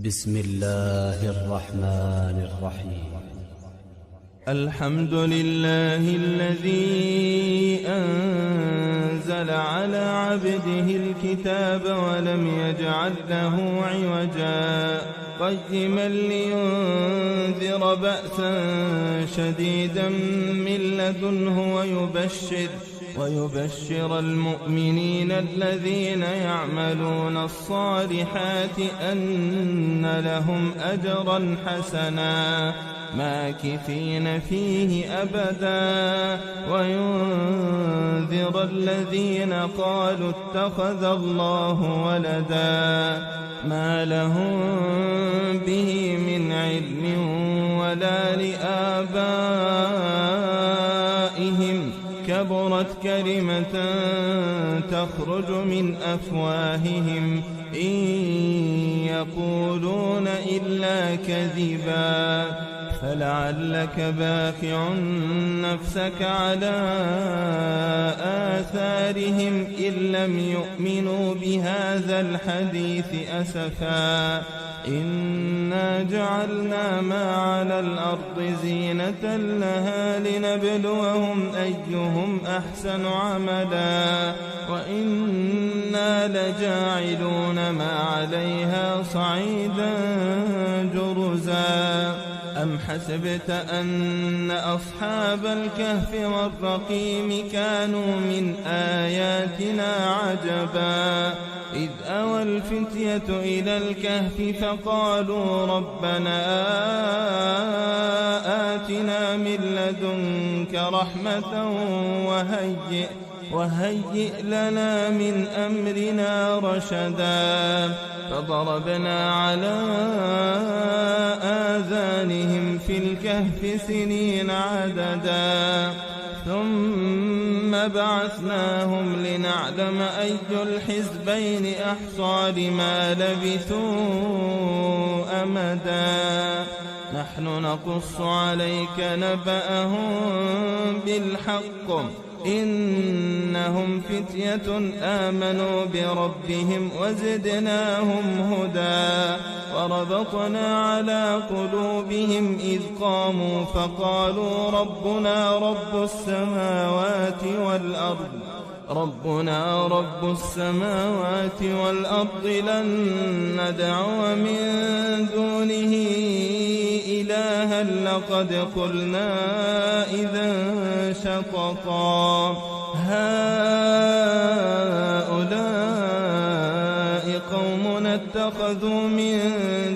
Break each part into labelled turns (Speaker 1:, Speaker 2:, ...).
Speaker 1: بسم الله الرحمن الرحيم.
Speaker 2: الحمد لله الذي أنزل على عبده الكتاب ولم يجعل له عوجا قيما لينذر بأسا شديدا من لدنه ويبشر المؤمنين الذين يعملون الصالحات أن لهم أجرا حسنا ماكثين فيه أبدا وينذر الذين قالوا اتخذ الله ولدا ما لهم به من علم ولا لآبائهم كبرت كلمة تخرج من أفواههم إن يقولون إلا كذبا فلعلك باخع نفسك على آثارهم إن لم يؤمنوا بهذا الحديث أسفا إنا جعلنا ما على الأرض زينة لها لنبلوهم أيهم أحسن عملا وإنا لجاعلون ما عليها صعيدا جرزا أم حسبت أن أصحاب الكهف والرقيم كانوا من آياتنا عجبا إذ أوى الفتية إلى الكهف فقالوا ربنا آتنا من لدنك رحمة وهيئ لنا من أمرنا رشدا فضربنا على آذانهم في الكهف سنين عددا ثم بعثناهم لنعلم أي الحزبين أحصى لما لبثوا أمدا نحن نقص عليك نبأهم بالحق إنهم فتية آمنوا بربهم وزدناهم هدى وربطنا على قلوبهم إذ قاموا فقالوا ربنا رب السماوات والأرض لن ندعو من دونه إلها لقد قلنا إذا شططا هؤلاء قومنا اتخذوا من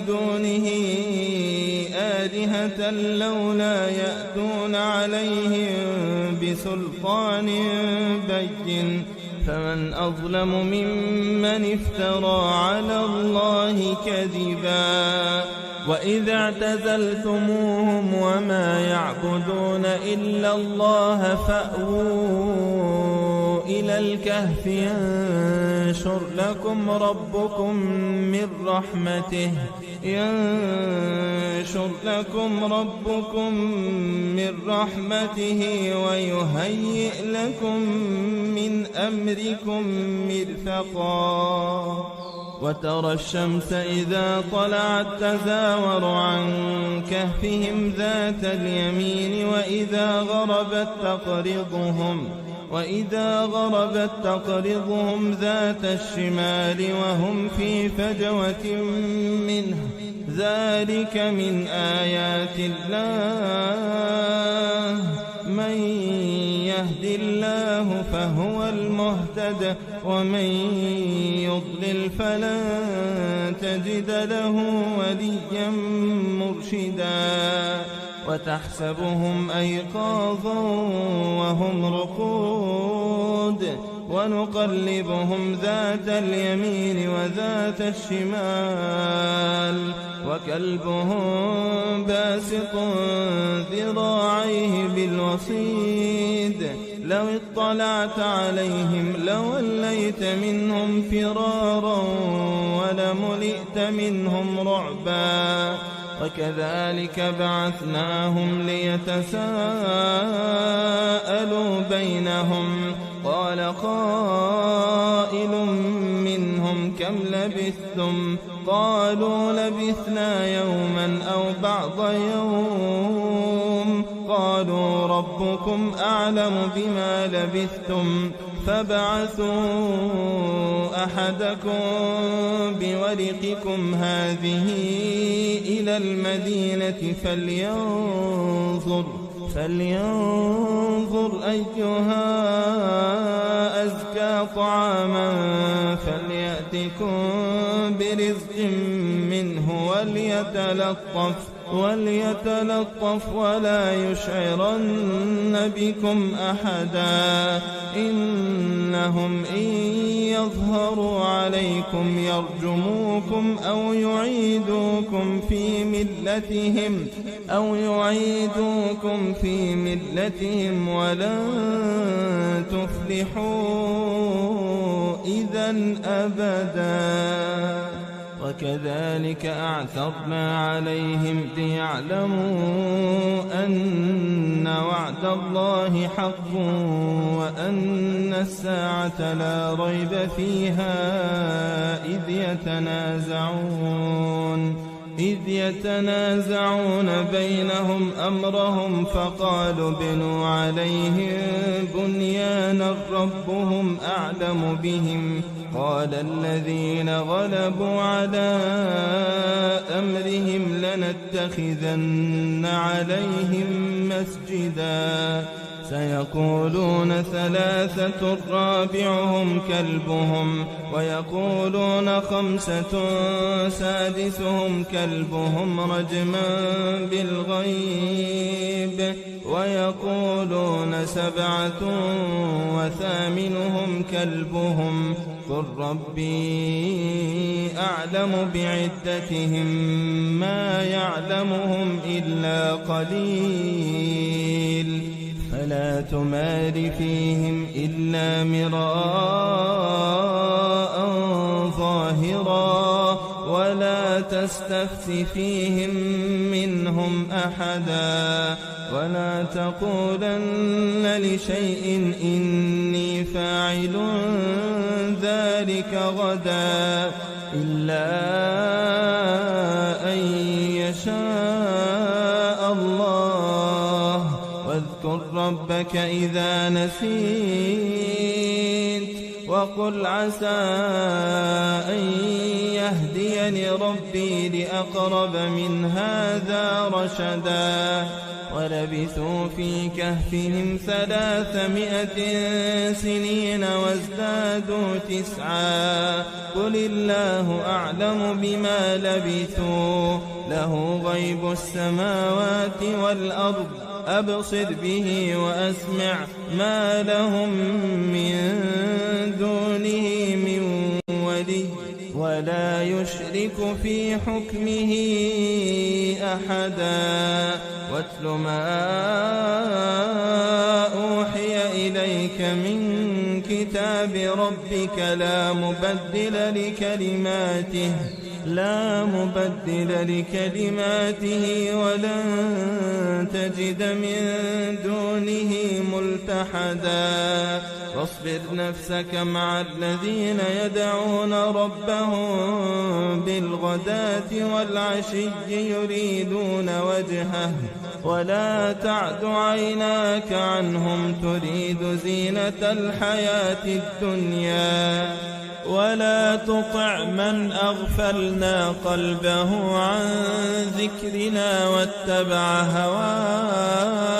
Speaker 2: دونه آلهة لولا يأتون عليهم بسلطان بين فمن أظلم ممن افترى على الله كذبا وإذا اعتزلتموهم وما يعبدون إلا الله فأووا إلى الكهف ينشر لكم ربكم من رحمته ويهيئ لكم من أمركم مرفقا وترى الشمس إذا طلعت تزاور عن كهفهم ذات اليمين وإذا غربت تقرضهم ذات الشمال وهم في فجوة منه ذلك من آيات الله من يهد الله فهو المهتد ومن يضلل فلن تجد له وليا مرشدا وتحسبهم أيقاظا وهم رقود ونقلبهم ذات اليمين وذات الشمال وكلبهم باسط ذراعيه بالوصيد لو اطلعت عليهم لوليت منهم فرارا ولملئت منهم رعبا وكذلك بعثناهم ليتساءلوا بينهم قال قائل منهم كم لبثتم قالوا لبثنا يوما أو بعض يوم قالوا ربكم أعلم بما لبثتم فابعثوا أحدكم بورقكم هذه إلى المدينة فلينظر أيها أزكى طعاما فليأتكم برزق منه وليتلطف ولا يشعرن بكم أحدا إنهم إن يظهروا عليكم يرجموكم أو يعيدوكم في ملتهم ولن تفلحوا إذا أبدا وكذلك أعثرنا عليهم ليعلموا أن وعد الله حق وأن الساعة لا ريب فيها إذ يتنازعون بينهم أمرهم فقالوا بنوا عليهم بنيانا ربهم أعلم بهم قال الذين غلبوا على أمرهم لنتخذن عليهم مسجدا سيقولون ثلاثة رابعهم كلبهم ويقولون خمسة سادسهم كلبهم رجما بالغيب ويقولون سبعة وثامنهم كلبهم قل ربي أعلم بعدتهم ما يعلمهم إلا قليل فلا تمار فيهم إلا مراء ظاهرا ولا تستفت فيهم منهم أحدا ولا تقولن لشيء إني فاعل ذلك غدا إلا أن يشاء الله واذكر ربك إذا نسيت وقل عسى أن يهديني ربي لأقرب من هذا رشدا ولبثوا في كهفهم 300 سنين وازدادوا 9 قل الله أعلم بما لبثوا له غيب السماوات والأرض أبصر به وأسمع ما لهم من دونه من ولي ولا يشرك في حكمه أحدا واتل ما أوحي إليك من كتاب ربك لا مبدل لكلماته ولن تجد من دونه ملتحدا واصبر نفسك مع الذين يدعون ربهم بالغداة والعشي يريدون وجهه ولا تعد عيناك عنهم تريد زينة الحياة الدنيا ولا تطع من أغفلنا قلبه عن ذكرنا واتبع هواه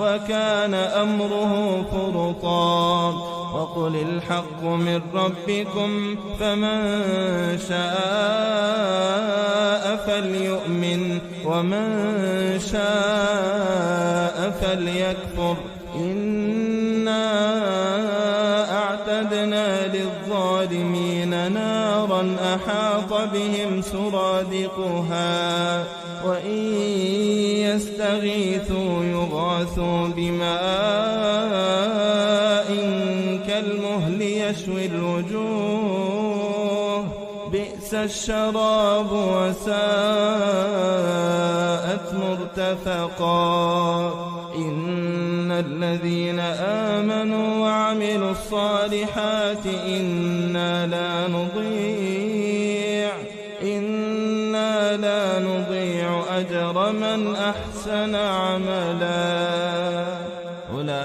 Speaker 2: وكان أمره فرطا وقل الحق من ربكم فمن شاء فليؤمن ومن شاء فليكفر إنا أعتدنا للظالمين نارا أحاط بهم سرادقها وإن يستغيثوا يغاثوا بماء كالمهل يشوي الوجوه بئس الشراب وساءت مرتفقا إن الذين آمنوا وعملوا الصالحات إنا لا نضيع أجر من أحسن عملا أولئك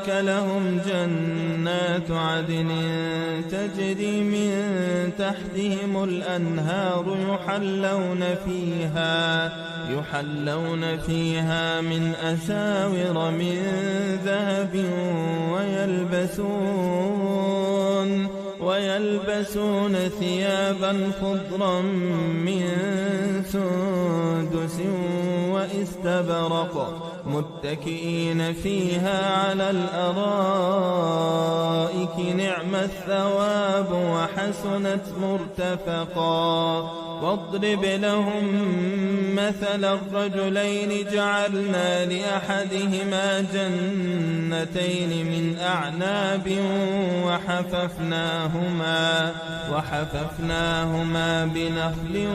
Speaker 2: لهم جنات عدن تجري من تحتهم الأنهار يحلون فيها من أساور من ذهب ويلبسون ثيابا خضرا من سندس واستبرق متكئين فيها على الأرائك نعم الثواب وحسنت مرتفقا واضرب لهم مثل الرجلين جعلنا لأحدهما جنتين من أعناب وحففناهما بنخل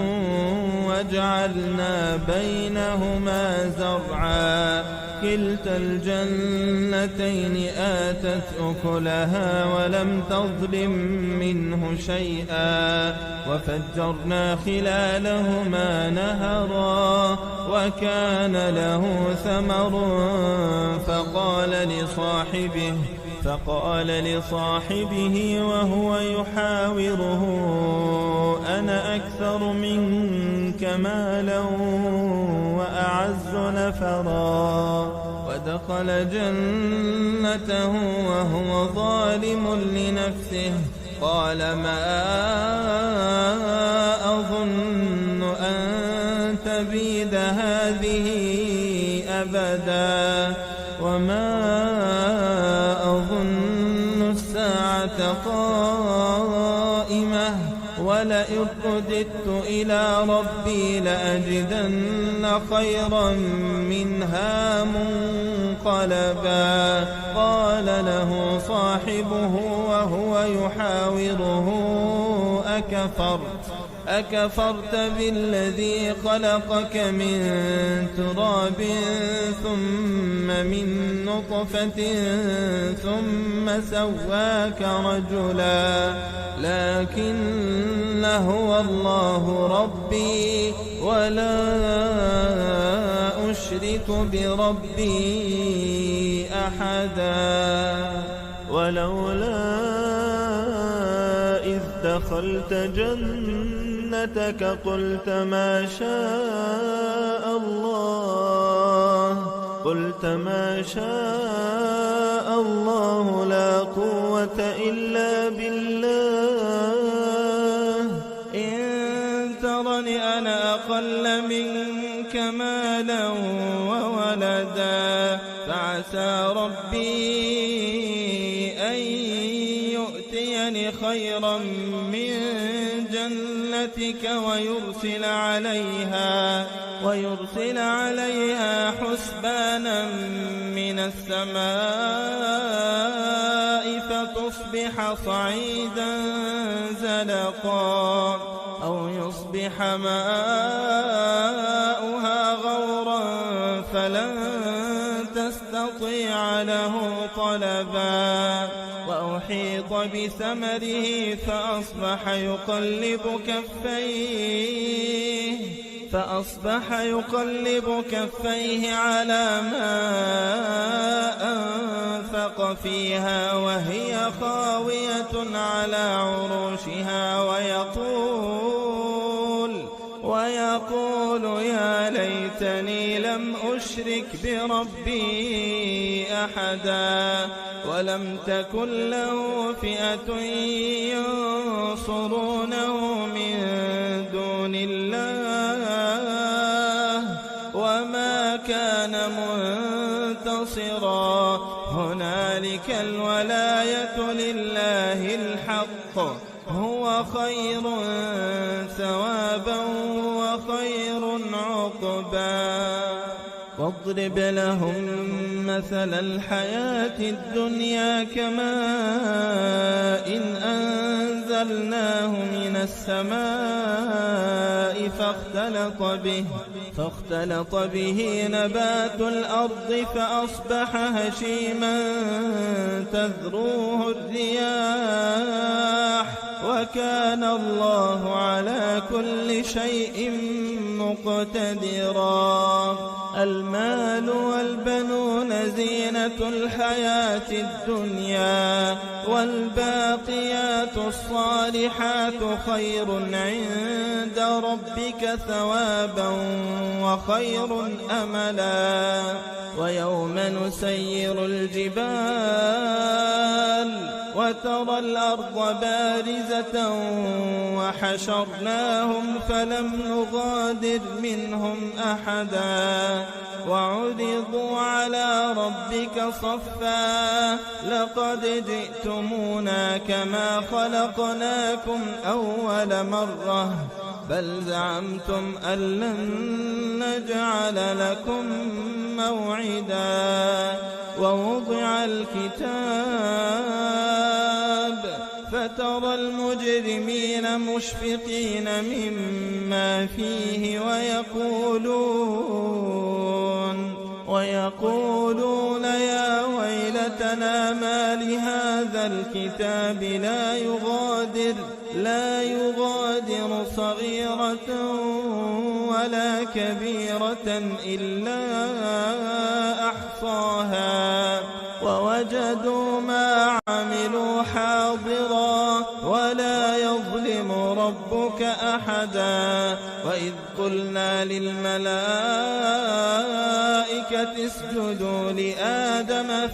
Speaker 2: وجعلنا بينهما زرعا كلتا الجنتين آتت أكلها ولم تظلم منه شيئا وفجرنا خلالهما نهرا وكان له ثمر فقال لصاحبه وهو يحاوره أنا أكثر منك مالا وأعز نفرا ودخل جنته وهو ظالم لنفسه قال ما أظن أن تبيد هذه أبدا وما أظن الساعة قائمة ولئن رددت إلى ربي لأجدن خيرا منها منقلبا قال له صاحبه وهو يحاوره أكفرت بالذي خلقك من تراب ثم من نطفة ثم سواك رجلا لكن هو الله ربي ولا أشرك بربي أحدا ولولا إذ دخلت جنتك قلت ما شاء الله لا قوة إلا بالله إن ترني أنا أقل منك مالا وولدا فعسى ربي أن يؤتيني خيرا من جنتك ويرسل عليها حسبانا من السماء فتصبح صعيدا زلقا أو يصبح ماؤها غورا فلن تستطيع له طلبا وأحيط بثمره فأصبح يقلب كفيه على ما أنفق فيها وهي خاوية على عروشها ويقول يا ليتني لم أشرك بربي أحدا ولم تكن له فئة ينصرونه من دون الله وما كان منتصرا هنالك الولاية لله الحق هو خير ثوابا وخير عقبا واضرب لهم مثل الحياة الدنيا كماء إن أنزلناه من السماء فاختلط به نبات الأرض فأصبح هشيما تذروه الرياح وكان الله على كل شيء مقتدرا. المال والبنون زينة الحياة الدنيا والباقيات الصالحات خير عند ربك ثوابا وخير أملا. ويوم نسير الجبال وترى الأرض بارزة وحشرناهم فلم نغادر منهم أحدا وعرضوا على ربك صفا لقد جئتمونا كما خلقناكم أول مرة بل زعمتم أن لن نجعل لكم موعدا. ووضع الكتاب فترى المجرمين مشفقين مما فيه ويقولون يا ويلتنا ما لهذا الكتاب لا يغادر صغيرة ولا كبيرة إلا أحصاها ووجدوا ما عملوا حاضرا ولا يظلم ربك أحدا. وإذ قلنا للملائكة اسجدوا لآدم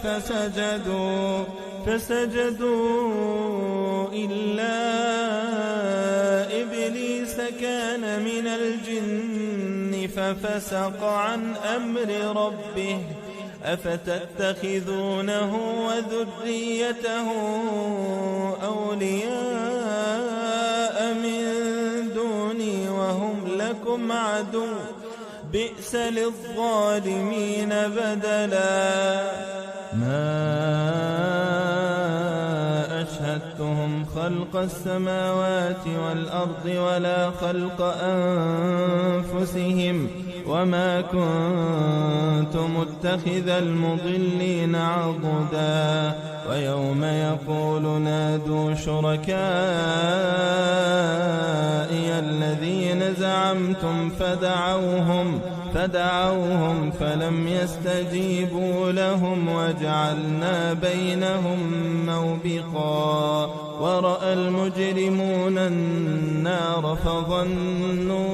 Speaker 2: فسجدوا إلا إبليس كان من الجن ففسق عن أمر ربه أفتتخذونه وذريته أولياء من دوني وهم لكم عدو بئس للظالمين بدلا. ما أشهدتهم خلق السماوات والأرض ولا خلق أنفسهم وما كنت متخذ المضلين عضدا. ويوم يقول نادوا شركائي الذين زعمتم فدعوهم فلم يستجيبوا لهم وجعلنا بينهم موبقا. ورأى المجرمون النار فظنوا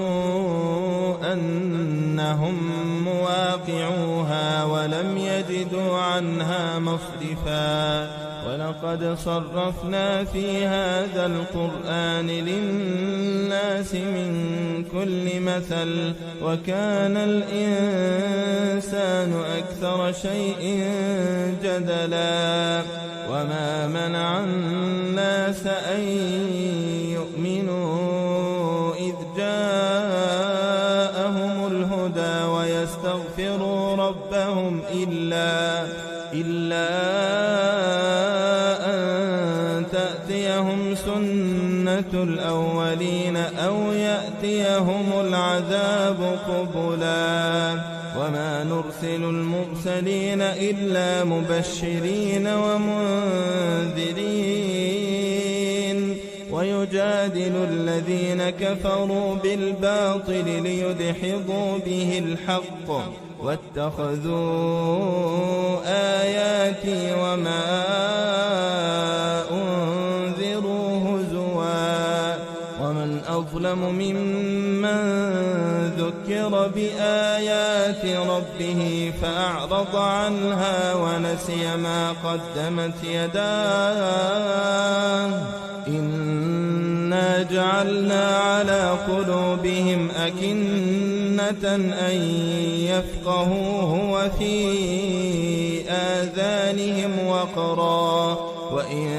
Speaker 2: أنهم مواقعوها ولم يجدوا عنها مصرفا. ولقد صرفنا في هذا القرآن للناس من كل مثل وكان الإنسان أكثر شيء جدلا. وما منع الناس أن يؤمنوا إذ جاءهم الهدى ويستغفروا ربهم إلا أن تأتيهم سنة الأولين أو يأتيهم العذاب قبلا. وما نرسل المرسلين إلا مبشرين ومنذرين ويجادل الذين كفروا بالباطل ليدحضوا به الحق واتخذوا آياتي وما أنذروا هزوا. ومن أظلم ممن ذكر بآيات ربه فأعرض عنها ونسي ما قدمت يداه إنا جعلنا على قلوبهم أكنة أن يفقهوه وفي آذانهم وقرا وإن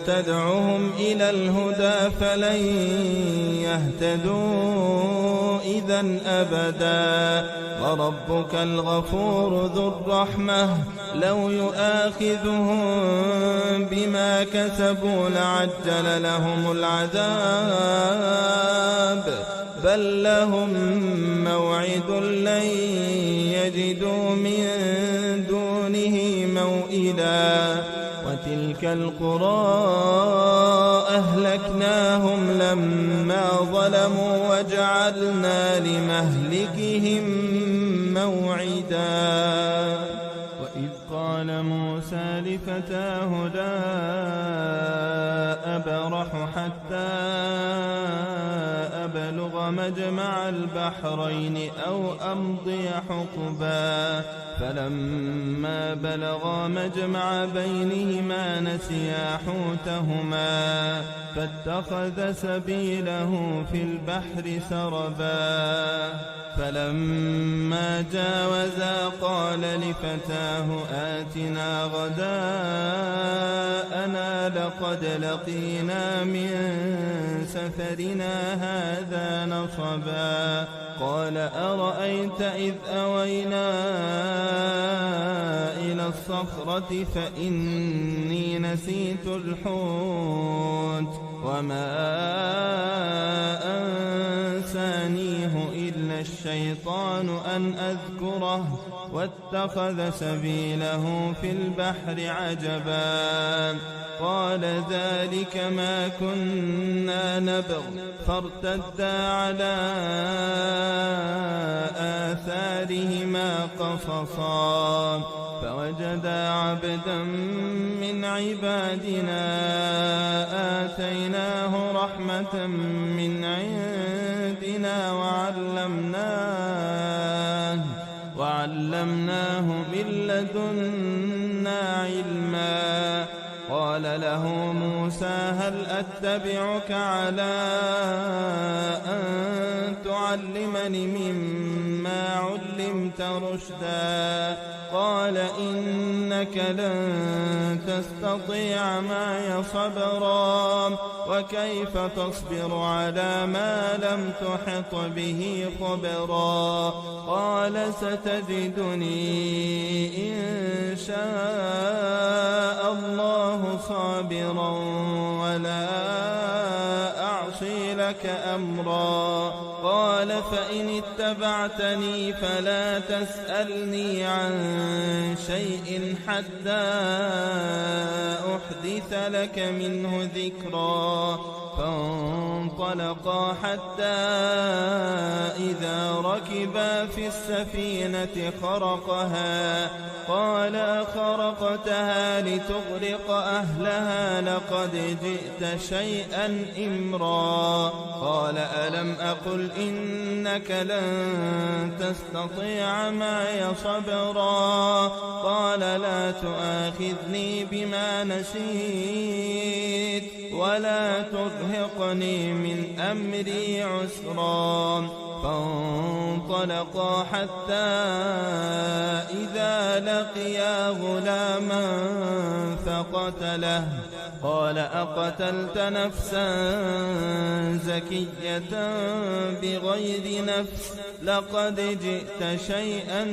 Speaker 2: تدعهم إلى الهدى فلن يهتدوا إذا أبدا. وربك الغفور ذو الرحمة لو يؤاخذهم بما كسبوا لعجل لهم العذاب بل لهم موعد لن يجدوا من دونه موئلا وتلك القرى أهلكناهم لما ظلموا وجعلنا لمهلكهم موعدا وإذ قال موسى لفتاه لا أبرح حتى أبلغ مجمع البحرين أو أمضي حقبا فلما بلغا مجمع بينهما نسيا حوتهما فاتخذ سبيله في البحر سربا فلما جاوزا قال لفتاه آتنا غداءنا لقد لقينا من سفرنا هذا نصبا قال أرأيت إذ أوينا إلى الصخرة فإني نسيت الحوت وما أنسانيه إلا الشيطان أن أذكره واتخذ سبيله في البحر عجبا قال ذلك ما كنا نبغ فارتدا على آثارهما قصصا فوجدا عبدا من عبادنا آتيناه رحمة من عندنا وعلمناه من لدنا علما قال له موسى هل أتبعك على أن تعلمني مما علمت رشدا قال إنك لن تستطيع معي صبرا وكيف تصبر على ما لم تحط به خبرا قال ستجدني إن شاء الله صابرا ولا أعصي لك أمرا قال فإن اتبعتني فلا تسألني عن شيء حتى أحدث لك منه ذكرا فانطلقا حتى إذا ركبا في السفينة خرقها قال خرقتها لتغرق أهلها لقد جئت شيئا إمرا قال ألم أقل إنك لن تستطيع معي صبرا قال لا تؤاخذني بما نسيت ولا ترهقني من أمري عسرا فانطلقا حتى إذا لقيا غلاما فقتله قال أقتلت نفسا زكية بغير نفس لقد جئت شيئا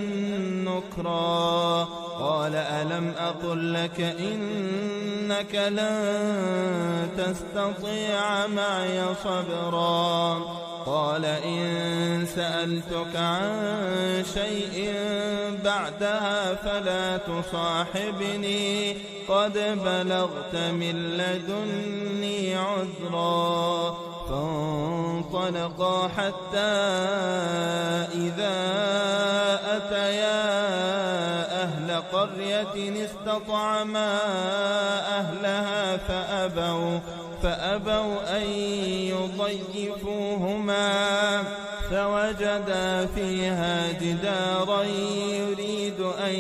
Speaker 2: نكرا قال ألم أقل لك إنك لن تستطيع معي صبرا قال إن سألتك عن شيء بعدها فلا تصاحبني قد بلغت من لدني عذرا فانطلقا حتى إذا أتيا أهل قرية استطعما أهلها فأبوا أن يضيفوهما فوجدا فيها جدارا يريد أن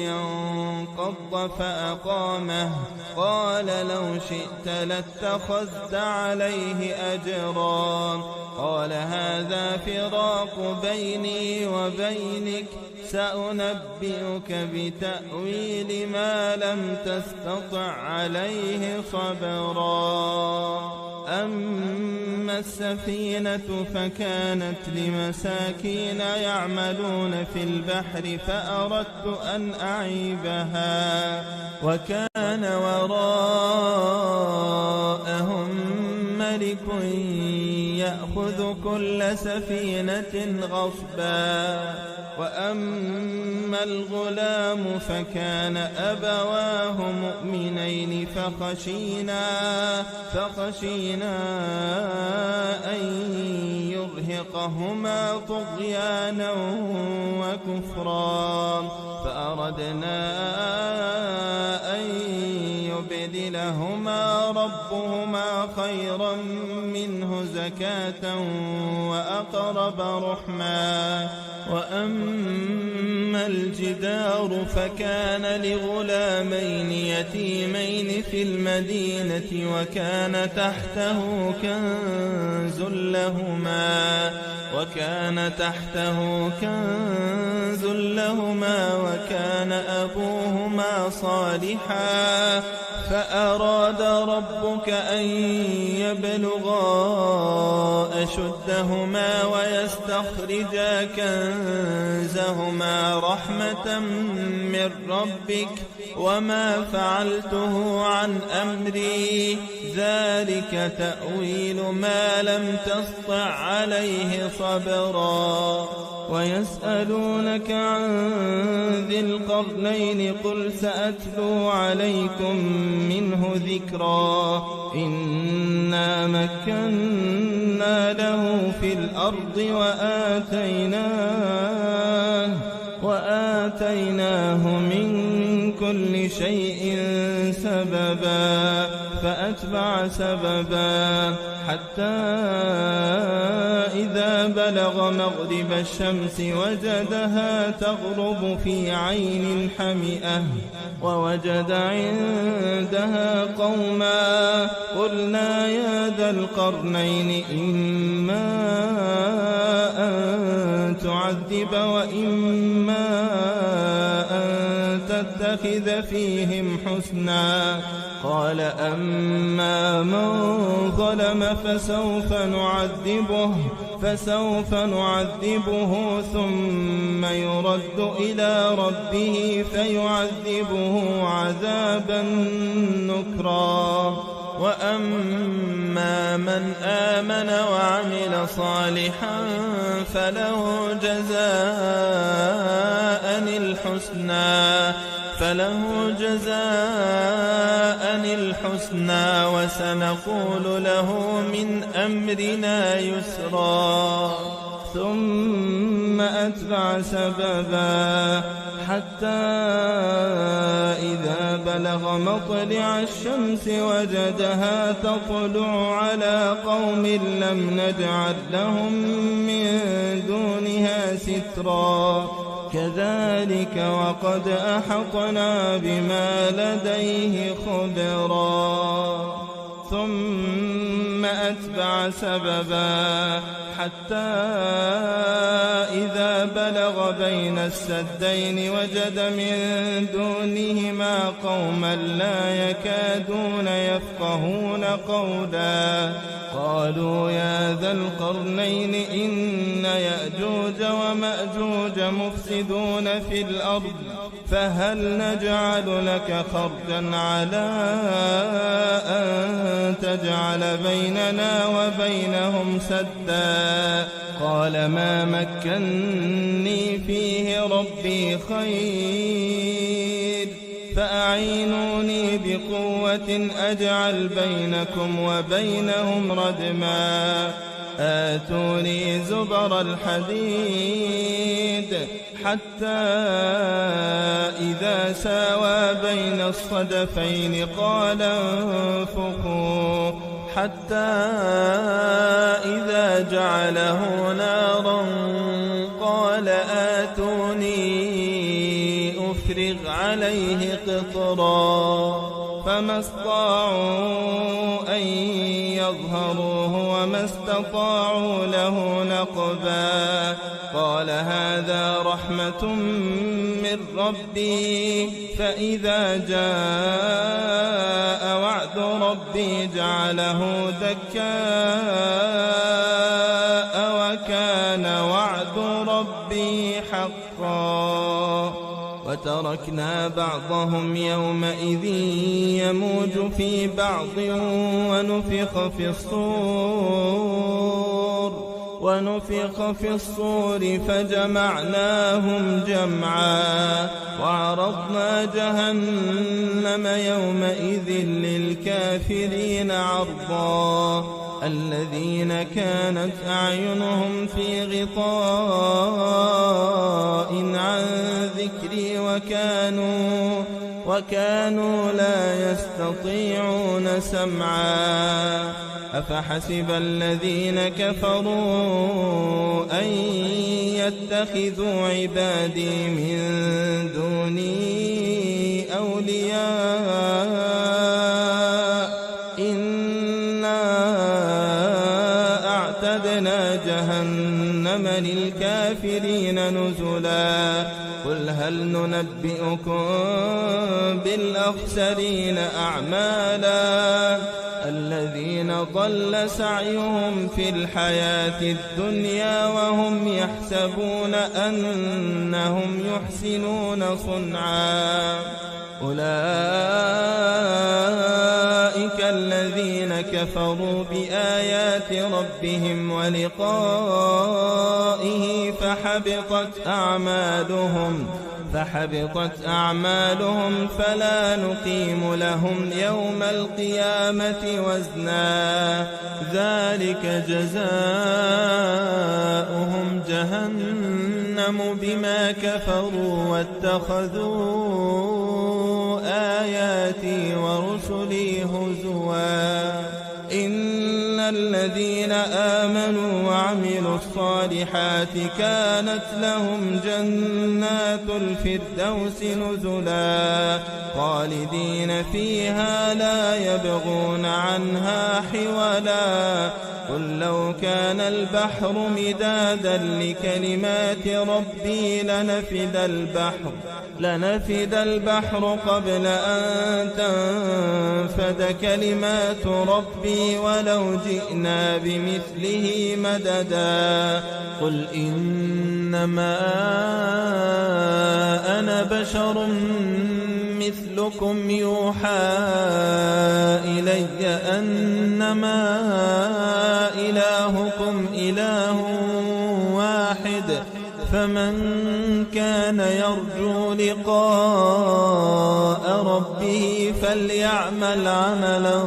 Speaker 2: ينقض فأقامه قال لو شئت لاتخذت عليه أجرا قال هذا فراق بيني وبينك سأنبئك بتأويل ما لم تستطع عليه صبرا أما السفينة فكانت لمساكين يعملون في البحر فأردت أن أعيبها وكان وراءهم ملك يأخذ كل سفينة غصبا. وأما الغلام فكان أبواه مؤمنين فخشينا أن يرهقهما طغيانا وكفرا، فأردنا أن يبدلهما ربهما خيرا منه زكاة وأقرب رحما. وأما الجدار فكان لغلامين يتيمين في المدينة وكان تحته كنز لهما وكان أبوهما صالحا، فأراد ربك أن يبلغا أشدهما ويستخرجا كنزهما رحمة من ربك وما فعلته عن أمري، ذلك تأويل ما لم تسطع عليه صبرا. ويسألونك عن ذي القرنين قل سأتلو عليكم منه ذكرا. إنا مكنا له في الأرض وآتيناه من كل شيء سببا، فأتبع سببا حتى إذا بلغ مغرب الشمس وجدها تغرب في عين حمئة ووجد عندها قوما، قلنا يا ذا القرنين إما أن تعذب وإما أن تتخذ فيهم حسنا. قال أما من ظلم فسوف نعذبه ثم يرد إلى ربه فيعذبه عذابا نكرا. وأما من آمن وعمل صالحا فله جزاء الحسنى وسنقول له من أمرنا يسرا. ثم أتبع سببا حتى إذا بلغ مطلع الشمس وجدها تطلع على قوم لم نجعل لهم من دونها سترا، كذلك وقد أحطنا بما لديه خبرا. ثم أتبع سببا حتى إذا بلغ بين السدين وجد من دونهما قوما لا يكادون يفقهون قولا. قالوا يا ذا القرنين إن يأجوج ومأجوج مفسدون في الأرض فهل نجعل لك خرجا على أن تجعل بيننا وبينهم سدا؟ قال ما مكني فيه ربي خير فأعينوني بقوة أجعل بينكم وبينهم ردما. آتوني زبر الحديد حتى إذا ساوى بين الصدفين قال انفخوا حتى إذا جعله نارا قال آتوني أفرغ عليه قطرا. فما استطاعوا أن يظهروه وما استطاعوا له نقبا. قال هذا رحمة من ربي فإذا جاء وعد ربي جعله دكاء وكان وعد ربي حقا. وتركنا بعضهم يومئذ يموج في بعض ونفخ في الصور ونفخ في الصور فجمعناهم جمعا وعرضنا جهنم يومئذ للكافرين عرضا الذين كانت أعينهم في غطاء عن ذكري وكانوا لا يستطيعون سمعا أفحسب الذين كفروا أن يتخذوا عبادي من دوني أولياء إنا أعتدنا جهنم للكافرين نزلا قل هل ننبئكم بالأخسرين أعمالا الذين ضل سعيهم في الحياة الدنيا وهم يحسبون أنهم يحسنون صنعا أولئك الذين كفروا بآيات ربهم ولقائه فحبطت أعمالهم فلا نقيم لهم يوم القيامة وزنا ذلك جزاؤهم جهنم بما كفروا واتخذوا آياتي ورسلي هزوا إن الذين آمنوا وعملوا الصالحات كانت لهم جنات الفردوس نزلا خالدين فيها لا يبغون عنها حولا قل لو كان البحر مدادا لكلمات ربي لنفد البحر قبل أن تنفد كلمات ربي ولو جئنا بمثله مددا قل إنما أنا بشر مثلكم يوحى إلي أنما إلهكم إله واحد فمن كان يرجو لقاء ربه فليعمل عملا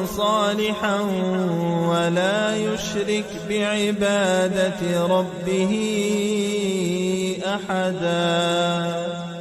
Speaker 2: صالحا ولا يشرك بعبادة ربه أحدا.